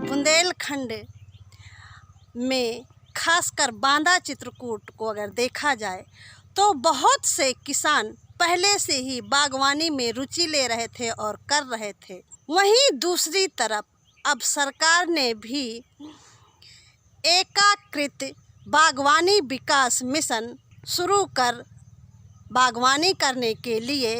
बुंदेलखंड में खासकर बांदा चित्रकूट को अगर देखा जाए तो बहुत से किसान पहले से ही बागवानी में रुचि ले रहे थे और कर रहे थे। वहीं दूसरी तरफ अब सरकार ने भी एकीकृत बागवानी विकास मिशन शुरू कर बागवानी करने के लिए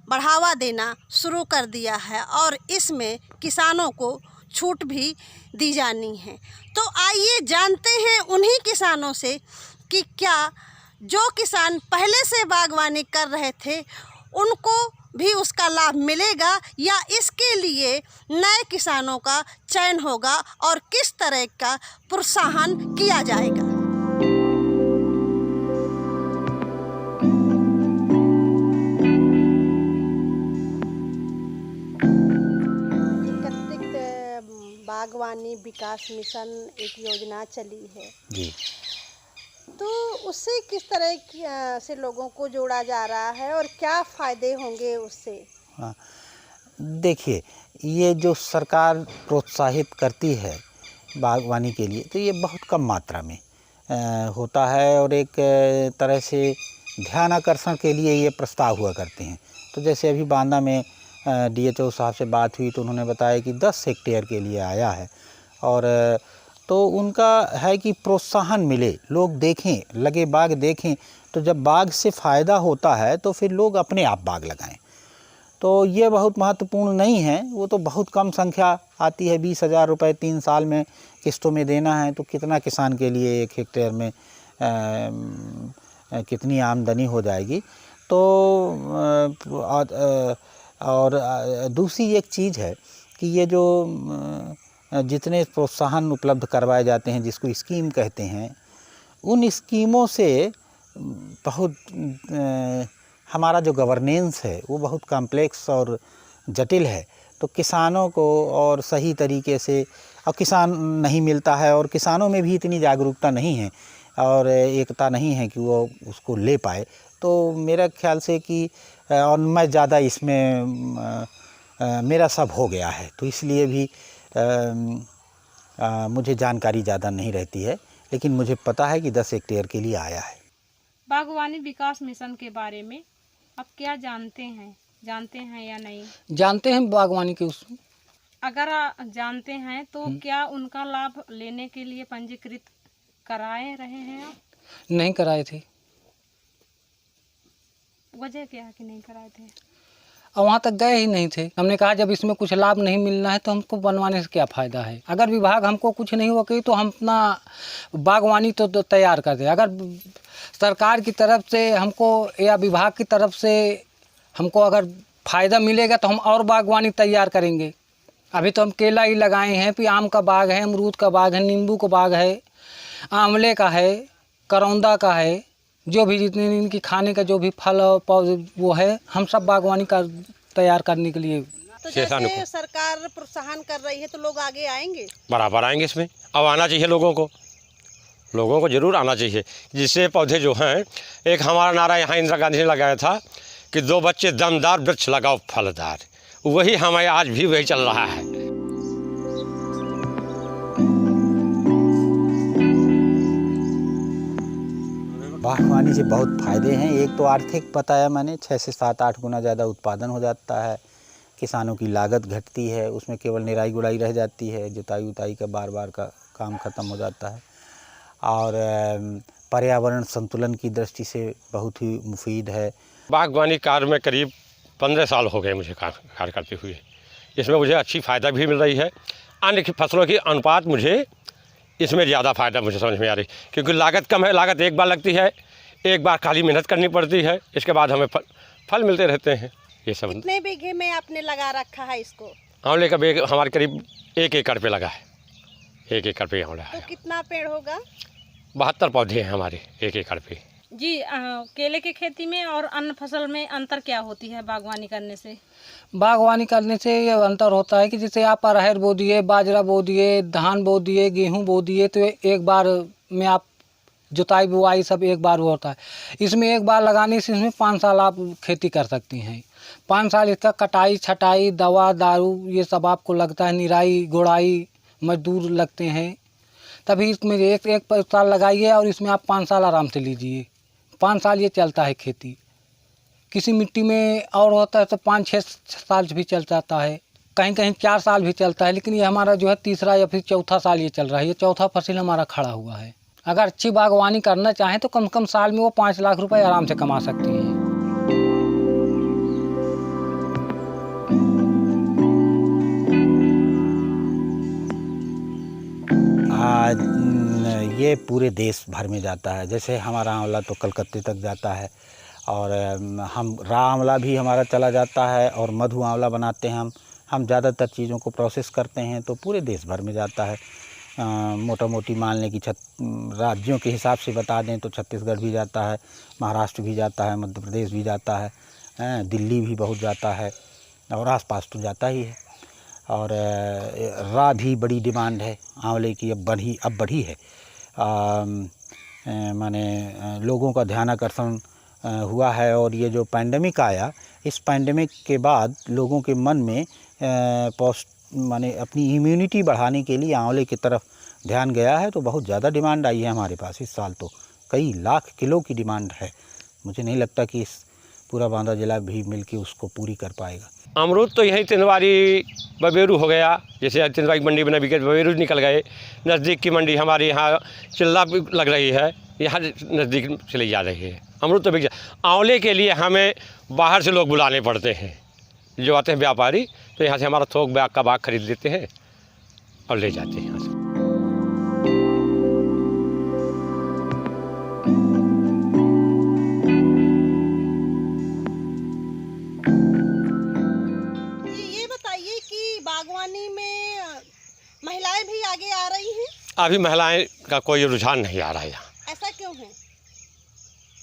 बढ़ावा देना शुरू कर दिया है और इसमें किसानों को छूट भी दी जानी है। तो आइए जानते हैं उन्हीं किसानों से कि क्या जो किसान पहले से बागवानी कर रहे थे उनको भी उसका लाभ मिलेगा या इसके लिए नए किसानों का चयन होगा और किस तरह का प्रोत्साहन किया जाएगा। बागवानी विकास मिशन एक योजना चली है जी, तो उससे किस तरह से लोगों को जोड़ा जा रहा है और क्या फ़ायदे होंगे उससे? हाँ, देखिए, ये जो सरकार प्रोत्साहित करती है बागवानी के लिए तो ये बहुत कम मात्रा में होता है और एक तरह से ध्यान आकर्षण के लिए ये प्रस्ताव हुआ करते हैं। तो जैसे अभी बांदा में DHO साहब से बात हुई तो उन्होंने बताया कि 10 हेक्टेयर के लिए आया है और तो उनका है कि प्रोत्साहन मिले, लोग देखें, लगे बाग देखें, तो जब बाग से फ़ायदा होता है तो फिर लोग अपने आप बाग लगाएं। तो ये बहुत महत्वपूर्ण नहीं है, वो तो बहुत कम संख्या आती है। 20,000 रुपये 3 साल में किस्तों में देना है तो कितना किसान के लिए 1 हेक्टेयर में कितनी आमदनी हो जाएगी। तो और दूसरी एक चीज़ है कि ये जो जितने प्रोत्साहन उपलब्ध करवाए जाते हैं जिसको स्कीम कहते हैं, उन स्कीमों से बहुत हमारा जो गवर्नेंस है वो बहुत कॉम्प्लेक्स और जटिल है। तो किसानों को और सही तरीके से और किसान नहीं मिलता है और किसानों में भी इतनी जागरूकता नहीं है और एकता नहीं है कि वो उसको ले पाए। तो मेरा ख्याल से कि और मैं ज़्यादा इसमें मेरा सब हो गया है तो इसलिए भी मुझे जानकारी ज़्यादा नहीं रहती है, लेकिन मुझे पता है कि 10 हेक्टेयर के लिए आया है। बागवानी विकास मिशन के बारे में आप क्या जानते हैं या नहीं? जानते हैं बागवानी के उसमें। अगर जानते हैं तो क्या उनका लाभ लेने के लिए पंजीकृत कराए रहे हैं आप? नहीं कराए थे। वजह क्या है कि नहीं कराए थे? और वहाँ तक गए ही नहीं थे। हमने कहा जब इसमें कुछ लाभ नहीं मिलना है तो हमको बनवाने से क्या फ़ायदा है। अगर विभाग हमको कुछ नहीं हुआ कही तो हम अपना बागवानी तो तैयार कर दें। अगर सरकार की तरफ से हमको या विभाग की तरफ से हमको अगर फ़ायदा मिलेगा तो हम और बागवानी तैयार करेंगे। अभी तो हम केला ही लगाए हैं, फिर आम का बाग है, अमरूद का बाग है, नींबू का बाग है, आंवले का है, करौंदा का है, जो भी जितने इनकी खाने का जो भी फल पौधे वो है, हम सब बागवानी का तैयार करने के लिए। तो जैसे सरकार प्रोत्साहन कर रही है तो लोग आगे आएंगे, बराबर आएंगे। इसमें अब आना चाहिए लोगों को जरूर आना चाहिए। जिससे पौधे जो हैं, एक हमारा नारा यहाँ इंदिरा गांधी ने लगाया था कि 2 बच्चे दमदार वृक्ष लगाओ फलदार, वही हमें आज भी वही चल रहा है। बागवानी से बहुत फ़ायदे हैं। एक तो आर्थिक बताया मैंने, 6 से 7-8 गुना ज़्यादा उत्पादन हो जाता है। किसानों की लागत घटती है, उसमें केवल निराई गुड़ाई रह जाती है, जुताई उताई का बार का काम ख़त्म हो जाता है। और पर्यावरण संतुलन की दृष्टि से बहुत ही मुफीद है। बागवानी कार्य में करीब 15 साल हो गए मुझे कार्य करते हुए। इसमें मुझे अच्छी फ़ायदा भी मिल रही है। अन्य फसलों की अनुपात मुझे इसमें ज़्यादा फ़ायदा मुझे समझ में आ रही, क्योंकि लागत कम है। लागत एक बार लगती है, एक बार खाली मेहनत करनी पड़ती है, इसके बाद हमें फल मिलते रहते हैं। ये सब। कितने बीघे में आपने लगा रखा है इसको? आंवले का बेग हमारे करीब 1 एकड़ पे लगा है। 1 एकड़ पे आंवला है। तो कितना पेड़ होगा? 72 पौधे हैं हमारे 1 एकड़ पे। जी, केले की खेती में और अन्य फसल में अंतर क्या होती है बागवानी करने से? बागवानी करने से ये अंतर होता है कि जैसे आप अरहर बो दिए, बाजरा बो दिए, धान बो दिए, गेहूं बो दिए तो एक बार में आप जुताई बुआई सब एक बार वो होता है। इसमें एक बार लगाने से इसमें 5 साल आप खेती कर सकती हैं। 5 साल इसका कटाई छटाई दवा दारू ये सब आपको लगता है, निराई गुड़ाई मजदूर लगते हैं, तभी इसमें एक साल लगाइए और इसमें आप 5 साल आराम से लीजिए। 5 साल ये चलता है खेती। किसी मिट्टी में और होता है तो 5-6 साल भी चल जाता है, कहीं कहीं 4 साल भी चलता है, लेकिन ये हमारा जो है तीसरा या फिर चौथा साल ये चल रहा है। ये चौथा फसल हमारा खड़ा हुआ है। अगर अच्छी बागवानी करना चाहें तो कम से कम साल में वो 5 लाख रुपए आराम से कमा सकती हैं। ये पूरे देश भर में जाता है। जैसे हमारा आंवला तो कलकत्ते तक जाता है, और हम आंवला भी हमारा चला जाता है, और मधु आंवला बनाते हैं हम ज़्यादातर चीज़ों को प्रोसेस करते हैं तो पूरे देश भर में जाता है। मोटा मोटी मान लें कि राज्यों के हिसाब से बता दें तो छत्तीसगढ़ भी जाता है, महाराष्ट्र भी जाता है, मध्य प्रदेश भी जाता है, दिल्ली भी बहुत जाता है, और आसपास तो जाता ही है। और भी बड़ी डिमांड है आंवले की, अब बढ़ी है। माने लोगों का ध्यान आकर्षण हुआ है, और ये जो पैंडेमिक आया, इस पैंडेमिक के बाद लोगों के मन में माने अपनी इम्यूनिटी बढ़ाने के लिए आंवले की तरफ ध्यान गया है, तो बहुत ज़्यादा डिमांड आई है हमारे पास। इस साल तो कई लाख किलो की डिमांड है। मुझे नहीं लगता कि इस पूरा बांदा जिला भी मिलके उसको पूरी कर पाएगा। अमरूद तो यहीं तिंदवारी बबेरू हो गया, जैसे तिंदवारी की मंडी में बिके बबेरू निकल गए। नज़दीक की मंडी हमारी यहाँ चिल्ला लग रही है, यहाँ नज़दीक चली जा रही है। अमरूद तो बिक जा। आंवले के लिए हमें बाहर से लोग बुलाने पड़ते हैं, जो आते हैं व्यापारी, तो यहाँ से हमारा थोक बैग का बाग खरीद लेते हैं और ले जाते हैं यहाँ से। ये बताइए कि बागवानी में महिलाएं भी आगे आ रही हैं? अभी महिलाएं का कोई रुझान नहीं आ रहा है यहाँ। ऐसा क्यों है?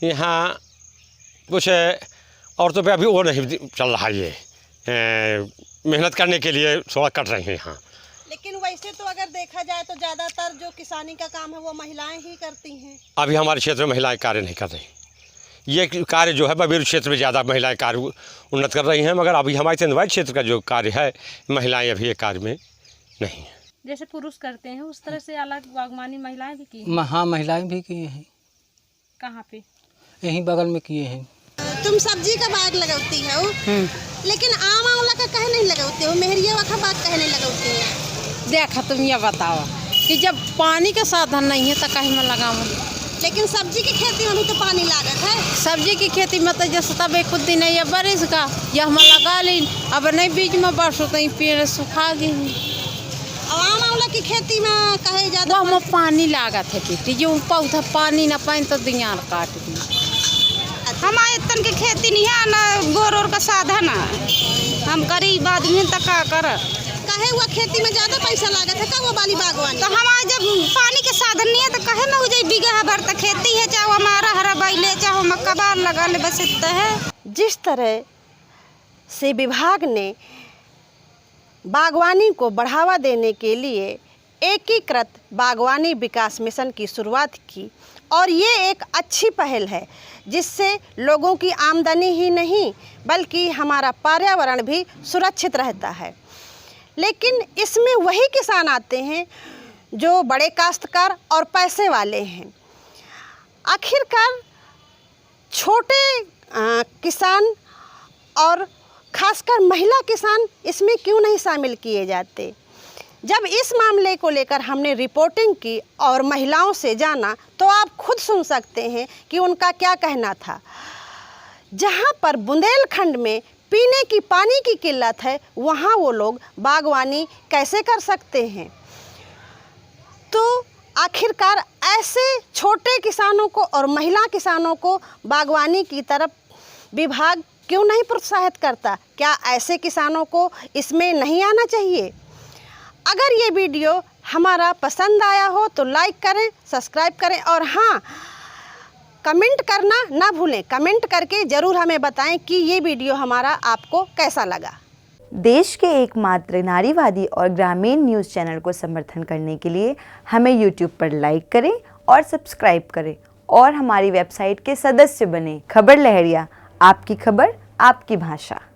यहाँ कुछ औरतों पे अभी वो नहीं चल रहा है, ये मेहनत करने के लिए थोड़ा कट रही हैं यहाँ। लेकिन वैसे तो अगर देखा जाए तो ज़्यादातर जो किसानी का काम है वो महिलाएं ही करती हैं। अभी हमारे क्षेत्र में महिलाएं कार्य नहीं कर रही। ये कार्य जो है बबेरू क्षेत्र में ज़्यादा महिलाएं कार्य उन्नत कर रही हैं, मगर अभी हमारे तिंदवारी क्षेत्र का जो कार्य है, महिलाएं अभी ये कार्य में नहीं हैं। जैसे पुरुष करते हैं उस तरह से अलग बागवानी महिलाएं भी की? हाँ, महिलाएं भी किए हैं। कहाँ पे? यहीं बगल में किए हैं। तुम सब्जी का बाग लगाती हो, लेकिन आम आंवला का कहे नहीं लगाते हो, मेहरिया का बाग कहे नहीं लगाती है? देखा तुम ये बताओ कि जब पानी का साधन नहीं है तो कहीं में लगाऊं। लेकिन सब्जी की खेती में भी तो पानी लागत है। सब्जी की खेती में तो जैसे तब एक कुछ दिन है ये बारिश का, यह हम लगा ली, अब नहीं बीच में बरसों तो पेड़ सुखा गई। आम आंवला की खेती में कहे ज़्यादा वो हम पानी लागत है खेती, जो पौधा पानी ना पानी तो दियार काट दी। हमारे इतन की खेती नहीं है ना, गोर और का साधन है, हम गरीब आदमी तक का कर कहे हुआ खेती में ज़्यादा पैसा लागत है का वो वाली बागवानी? तो हमारे जब पानी के साधन नहीं है तो कहे में हो जाए बीघा भर तक खेती है, चाहे हमारा हरा बैले चाहे मक्का बार लगा ले, बस इतना है। जिस तरह से विभाग ने बागवानी को बढ़ावा देने के लिए एकीकृत बागवानी विकास मिशन की शुरुआत की, और ये एक अच्छी पहल है जिससे लोगों की आमदनी ही नहीं बल्कि हमारा पर्यावरण भी सुरक्षित रहता है। लेकिन इसमें वही किसान आते हैं जो बड़े काश्तकार और पैसे वाले हैं। आखिरकार छोटे किसान और खासकर महिला किसान इसमें क्यों नहीं शामिल किए जाते? जब इस मामले को लेकर हमने रिपोर्टिंग की और महिलाओं से जाना तो आप खुद सुन सकते हैं कि उनका क्या कहना था। जहां पर बुंदेलखंड में पीने की पानी की किल्लत है, वहां वो लोग बागवानी कैसे कर सकते हैं? तो आखिरकार ऐसे छोटे किसानों को और महिला किसानों को बागवानी की तरफ विभाग क्यों नहीं प्रोत्साहित करता? क्या ऐसे किसानों को इसमें नहीं आना चाहिए? अगर ये वीडियो हमारा पसंद आया हो तो लाइक करें, सब्सक्राइब करें, और हाँ, कमेंट करना ना भूलें। कमेंट करके ज़रूर हमें बताएं कि ये वीडियो हमारा आपको कैसा लगा। देश के एकमात्र नारीवादी और ग्रामीण न्यूज़ चैनल को समर्थन करने के लिए हमें YouTube पर लाइक करें और सब्सक्राइब करें, और हमारी वेबसाइट के सदस्य बने। खबर लहरिया, आपकी खबर आपकी भाषा।